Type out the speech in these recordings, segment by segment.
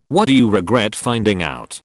What do you regret finding out?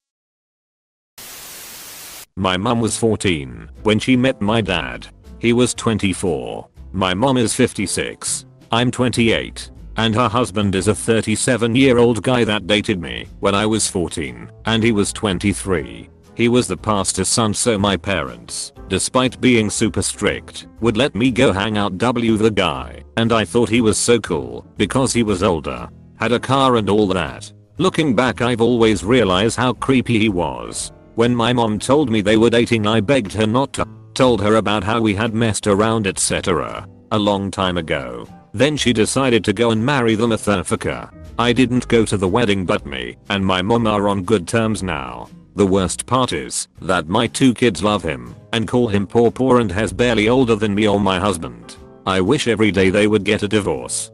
My mum was 14 when she met my dad. He was 24. My mom is 56. I'm 28. And her husband is a 37-year-old guy that dated me when I was 14 and he was 23. He was the pastor's son, so my parents, despite being super strict, would let me go hang out with the guy, and I thought he was so cool because he was older, had a car and all that. Looking back, I've always realized how creepy he was. When my mom told me they were dating, I begged her not to. Told her about how we had messed around, etc. a long time ago. Then she decided to go and marry the motherfucker. I didn't go to the wedding, but me and my mom are on good terms now. The worst part is that my 2 kids love him and call him poor and has barely older than me or my husband. I wish every day they would get a divorce.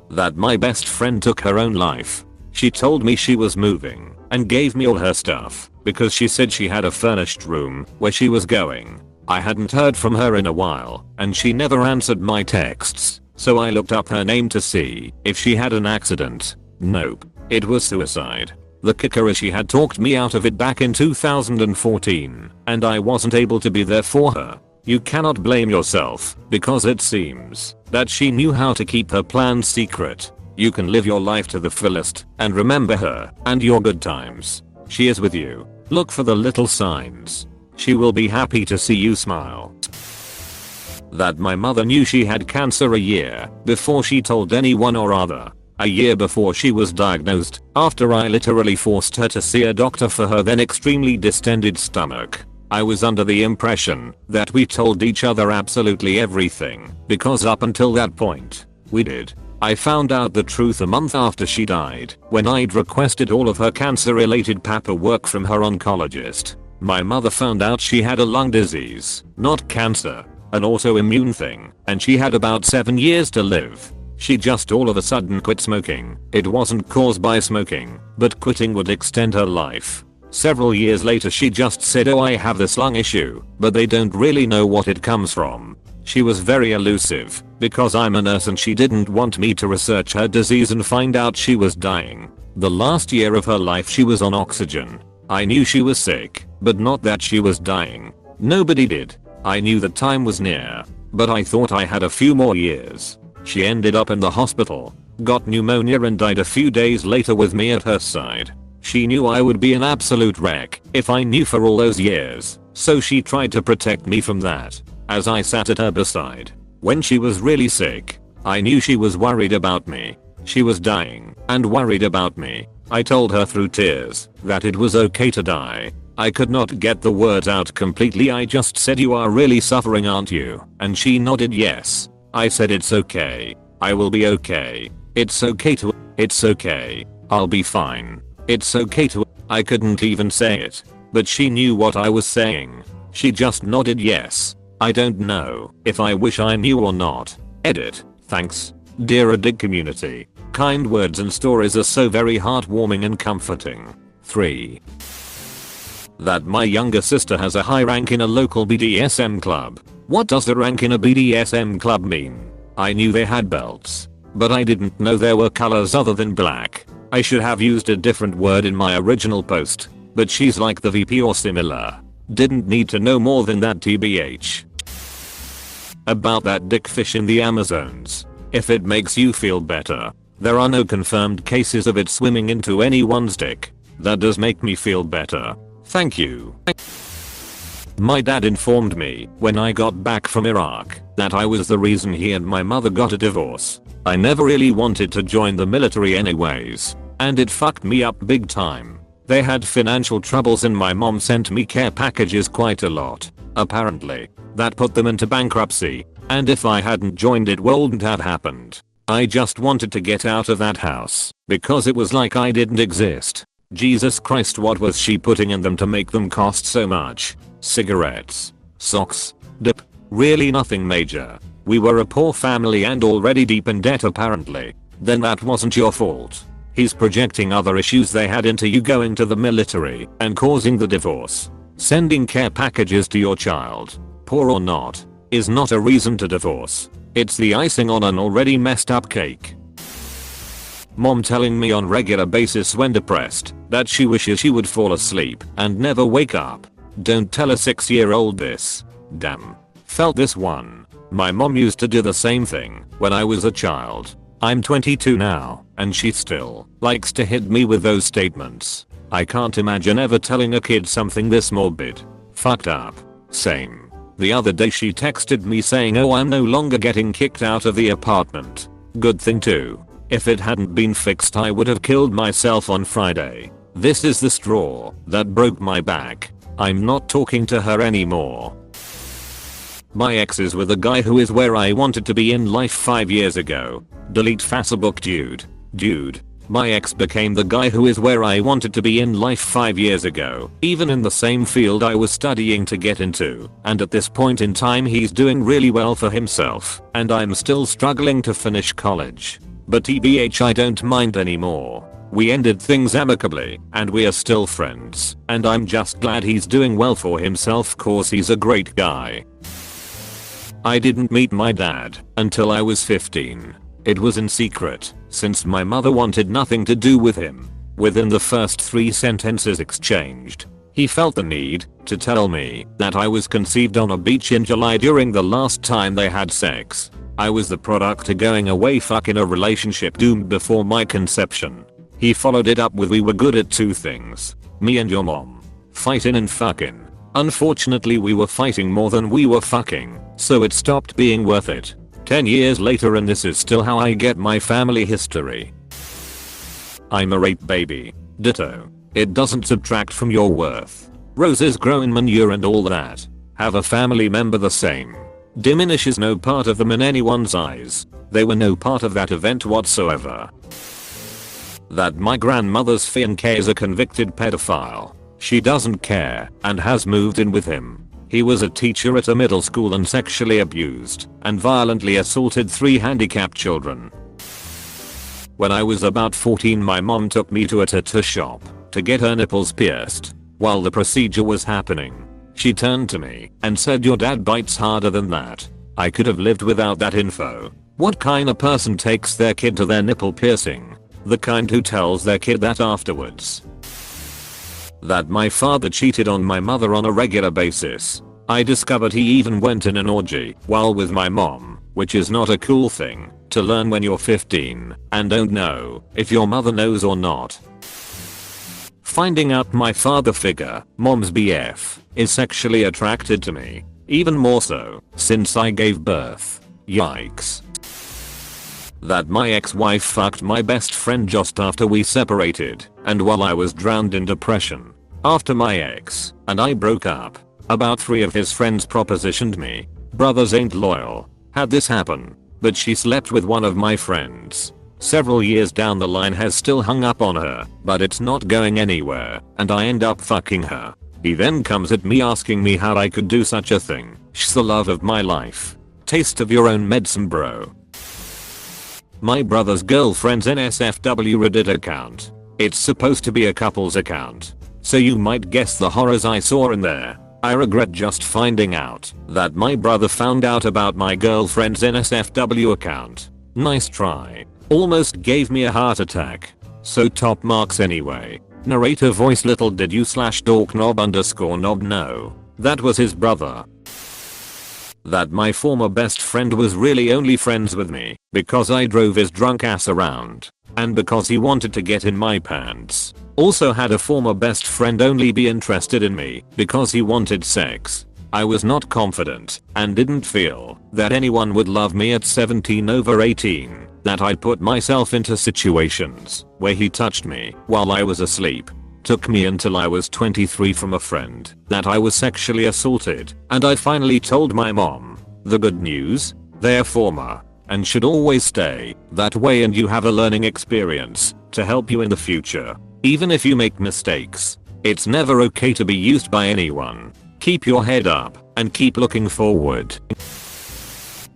That my best friend took her own life. She told me she was moving and gave me all her stuff because she said she had a furnished room where she was going. I hadn't heard from her in a while and she never answered my texts, so I looked up her name to see if she had an accident. Nope, it was suicide. The kicker is she had talked me out of it back in 2014 and I wasn't able to be there for her. You cannot blame yourself because it seems that she knew how to keep her plans secret. You can live your life to the fullest and remember her and your good times. She is with you. Look for the little signs. She will be happy to see you smile. That my mother knew she had cancer a year before she told anyone, or rather, a year before she was diagnosed, after I literally forced her to see a doctor for her then extremely distended stomach. I was under the impression that we told each other absolutely everything because up until that point, we did. I found out the truth a month after she died when I'd requested all of her cancer-related paperwork from her oncologist. My mother found out she had a lung disease, not cancer, an autoimmune thing, and she had about 7 years to live. She just all of a sudden quit smoking. It wasn't caused by smoking, but quitting would extend her life. Several years later she just said, "Oh, I have this lung issue, but they don't really know what it comes from." She was very elusive because I'm a nurse and she didn't want me to research her disease and find out she was dying. The last year of her life she was on oxygen. I knew she was sick, but not that she was dying. Nobody did. I knew the time was near, but I thought I had a few more years. She ended up in the hospital, got pneumonia and died a few days later with me at her side. She knew I would be an absolute wreck if I knew for all those years, so she tried to protect me from that. As I sat at her beside when she was really sick, I knew she was worried about me. She was dying and worried about me. I told her through tears that it was okay to die. I could not get the words out completely. I just said, "You are really suffering, aren't you?" And she nodded yes. I said, "It's okay. I will be okay. It's okay to. It's okay. I'll be fine. It's okay to." I couldn't even say it, but she knew what I was saying. She just nodded yes. I don't know if I wish I knew or not. Edit. Thanks, dear Reddit community. Kind words and stories are so very heartwarming and comforting. 3. That my younger sister has a high rank in a local BDSM club. What does the rank in a BDSM club mean? I knew they had belts, but I didn't know there were colors other than black. I should have used a different word in my original post, but she's like the VP or similar. Didn't need to know more than that, TBH. About that dickfish in the Amazons. If it makes you feel better, there are no confirmed cases of it swimming into anyone's dick. That does make me feel better. Thank you. My dad informed me when I got back from Iraq that I was the reason he and my mother got a divorce. I never really wanted to join the military anyways, and it fucked me up big time. They had financial troubles and my mom sent me care packages quite a lot. Apparently, that put them into bankruptcy, and if I hadn't joined it wouldn't have happened. I just wanted to get out of that house because it was like I didn't exist. Jesus Christ, what was she putting in them to make them cost so much? Cigarettes, socks, dip, really nothing major. We were a poor family and already deep in debt apparently. Then that wasn't your fault. He's projecting other issues they had into you going to the military and causing the divorce. Sending care packages to your child, poor or not, is not a reason to divorce. It's the icing on an already messed up cake. Mom telling me on regular basis when depressed that she wishes she would fall asleep and never wake up. Don't tell a 6-year-old this. Damn. Felt this one. My mom used to do the same thing when I was a child. I'm 22 now, and she still likes to hit me with those statements. I can't imagine ever telling a kid something this morbid. Fucked up. Same. The other day she texted me saying, "Oh, I'm no longer getting kicked out of the apartment." Good thing too. If it hadn't been fixed I would have killed myself on Friday. This is the straw that broke my back. I'm not talking to her anymore. My ex is with a guy who is where I wanted to be in life 5 years ago. Delete Facebook dude. My ex became the guy who is where I wanted to be in life 5 years ago, even in the same field I was studying to get into, and at this point in time he's doing really well for himself, and I'm still struggling to finish college. But TBH, I don't mind anymore. We ended things amicably, and we are still friends, and I'm just glad he's doing well for himself cause he's a great guy. I didn't meet my dad until I was 15. It was in secret, since my mother wanted nothing to do with him. Within the first 3 sentences exchanged, he felt the need to tell me that I was conceived on a beach in July during the last time they had sex. I was the product of going away fuck in a relationship doomed before my conception. He followed it up with, "We were good at 2 things. Me and your mom. Fighting and fucking. Unfortunately we were fighting more than we were fucking, so it stopped being worth it." 10 years later and this is still how I get my family history. I'm a rape baby. Ditto. It doesn't subtract from your worth. Roses grow in manure and all that. Have a family member the same. Diminishes no part of them in anyone's eyes. They were no part of that event whatsoever. That my grandmother's fiancé is a convicted pedophile. She doesn't care and has moved in with him. He was a teacher at a middle school and sexually abused and violently assaulted 3 handicapped children. When I was about 14 my mom took me to a tattoo shop to get her nipples pierced. While the procedure was happening, she turned to me and said, "Your dad bites harder than that." I could have lived without that info. What kind of person takes their kid to their nipple piercing? The kind who tells their kid that afterwards. That my father cheated on my mother on a regular basis. I discovered he even went in an orgy while with my mom, which is not a cool thing to learn when you're 15 and don't know if your mother knows or not. Finding out my father figure, mom's BF, is sexually attracted to me. Even more so since I gave birth. Yikes. That my ex-wife fucked my best friend just after we separated and while I was drowned in depression. After my ex and I broke up, about 3 of his friends propositioned me. Brothers ain't loyal. Had this happen, but she slept with one of my friends. Several years down the line has still hung up on her, but it's not going anywhere and I end up fucking her. He then comes at me asking me how I could do such a thing. She's the love of my life. Taste of your own medicine, bro. My brother's girlfriend's NSFW Reddit account. It's supposed to be a couple's account, so you might guess the horrors I saw in there. I regret just finding out that my brother found out about my girlfriend's NSFW account. Nice try. Almost gave me a heart attack. So top marks anyway. Narrator voice, little did you /dorknob_knob know that was his brother. That my former best friend was really only friends with me because I drove his drunk ass around and because he wanted to get in my pants. Also had a former best friend only be interested in me because he wanted sex. I was not confident and didn't feel that anyone would love me at 17 over 18. That I'd put myself into situations where he touched me while I was asleep. Took me until I was 23 from a friend that I was sexually assaulted, and I finally told my mom. The good news? They're former and should always stay that way, and you have a learning experience to help you in the future. Even if you make mistakes, it's never okay to be used by anyone. Keep your head up and keep looking forward.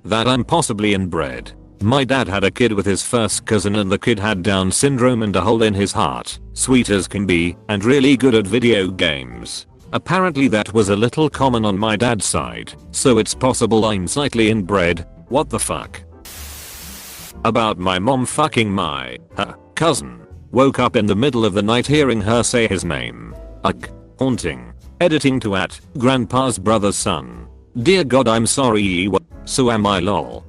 That I'm possibly inbred. My dad had a kid with his first cousin and the kid had Down syndrome and a hole in his heart, sweet as can be, and really good at video games. Apparently that was a little common on my dad's side, so it's possible I'm slightly inbred. What the fuck? About my mom fucking my cousin. Woke up in the middle of the night hearing her say his name. Haunting. Editing to @grandpa's brother's son. Dear God, I'm sorry. So am I, lol.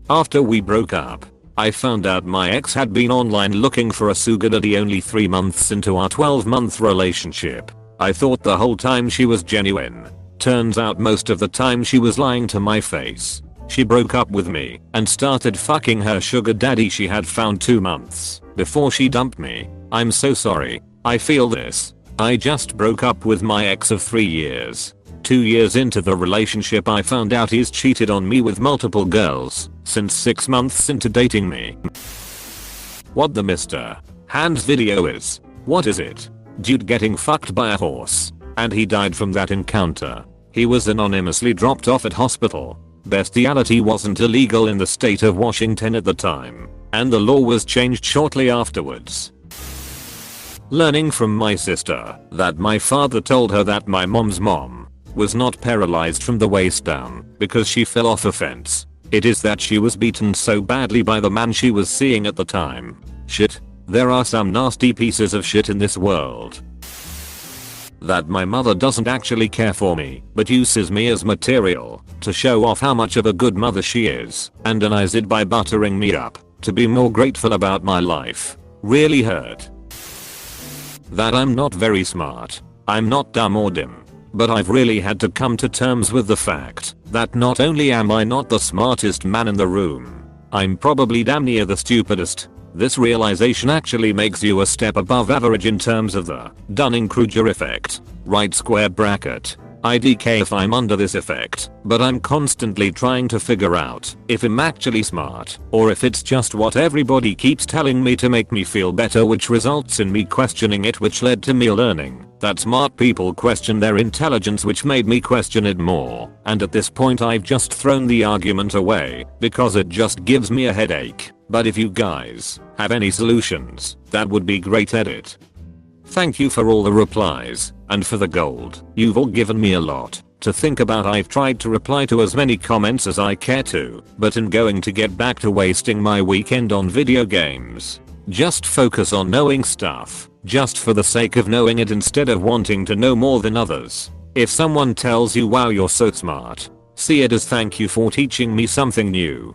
After we broke up, I found out my ex had been online looking for a sugar daddy only 3 months into our 12-month relationship. I thought the whole time she was genuine. Turns out most of the time she was lying to my face. She broke up with me and started fucking her sugar daddy she had found 2 months before she dumped me. I'm so sorry. I feel this. I just broke up with my ex of 3 years. 2 years into the relationship I found out he's cheated on me with multiple girls since 6 months into dating me. What the Mr. Hands video is? What is it? Dude getting fucked by a horse. And he died from that encounter. He was anonymously dropped off at hospital. Bestiality wasn't illegal in the state of Washington at the time, and the law was changed shortly afterwards. Learning from my sister that my father told her that my mom's mom was not paralyzed from the waist down because she fell off a fence. It is that she was beaten so badly by the man she was seeing at the time. Shit. There are some nasty pieces of shit in this world. That my mother doesn't actually care for me, but uses me as material to show off how much of a good mother she is, and denies it by buttering me up to be more grateful about my life. Really hurt. That I'm not very smart. I'm not dumb or dim. But I've really had to come to terms with the fact that not only am I not the smartest man in the room, I'm probably damn near the stupidest. This realization actually makes you a step above average in terms of the Dunning-Kruger effect. Right square bracket. IDK if I'm under this effect, but I'm constantly trying to figure out if I'm actually smart or if it's just what everybody keeps telling me to make me feel better, which results in me questioning it, which led to me learning that smart people question their intelligence, which made me question it more, and at this point I've just thrown the argument away because it just gives me a headache. But if you guys have any solutions, that would be great. Edit. Thank you for all the replies and for the gold. You've all given me a lot to think about. I've tried to reply to as many comments as I care to, but I'm going to get back to wasting my weekend on video games. Just focus on knowing stuff just for the sake of knowing it instead of wanting to know more than others. If someone tells you wow you're so smart, see it as thank you for teaching me something new.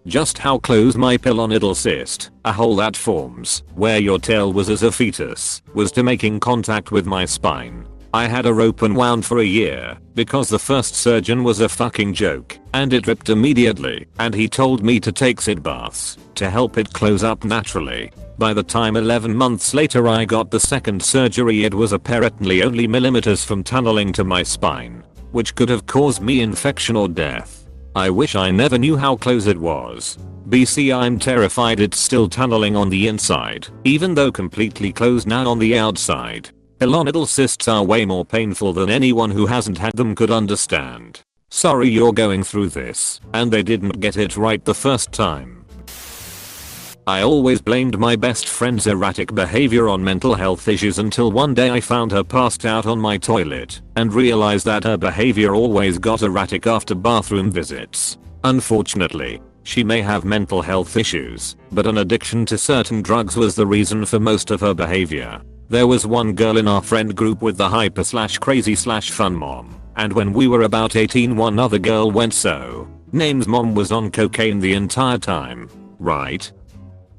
Just how close my pilonidal cyst, a hole that forms where your tail was as a fetus, was to making contact with my spine. I had her open wound for a year because the first surgeon was a fucking joke and it ripped immediately, and he told me to take acid baths to help it close up naturally. By the time 11 months later I got the second surgery, it was apparently only millimeters from tunneling to my spine, which could have caused me infection or death. I wish I never knew how close it was. BC, I'm terrified it's still tunneling on the inside, even though completely closed now on the outside. Pilonidal cysts are way more painful than anyone who hasn't had them could understand. Sorry you're going through this, and they didn't get it right the first time. I always blamed my best friend's erratic behavior on mental health issues until one day I found her passed out on my toilet and realized that her behavior always got erratic after bathroom visits. Unfortunately, she may have mental health issues, but an addiction to certain drugs was the reason for most of her behavior. There was one girl in our friend group with the hyper/crazy/fun mom, and when we were about 18 one other girl went so. Name's mom was on cocaine the entire time, right?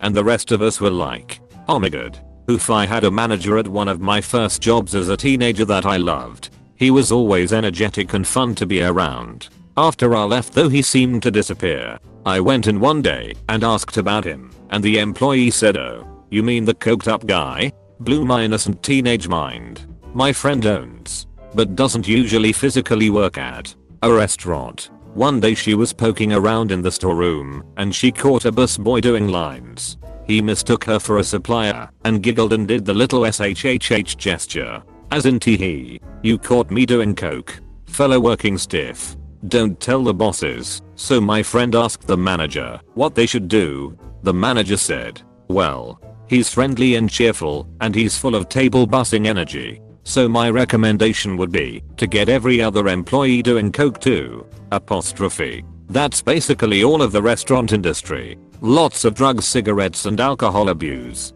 And the rest of us were like, oh my god. Oof, I had a manager at one of my first jobs as a teenager that I loved. He was always energetic and fun to be around. After I left though he seemed to disappear. I went in one day and asked about him, and the employee said, oh, you mean the coked up guy? Blew my innocent teenage mind. My friend owns, but doesn't usually physically work at, a restaurant. One day she was poking around in the storeroom and she caught a busboy doing lines. He mistook her for a supplier and giggled and did the little shhh gesture. As in tee, you caught me doing coke. Fellow working stiff. Don't tell the bosses. So my friend asked the manager what they should do. The manager said, well, he's friendly and cheerful and he's full of table bussing energy. So my recommendation would be to get every other employee doing coke too. Apostrophe. That's basically all of the restaurant industry. Lots of drugs, cigarettes and alcohol abuse.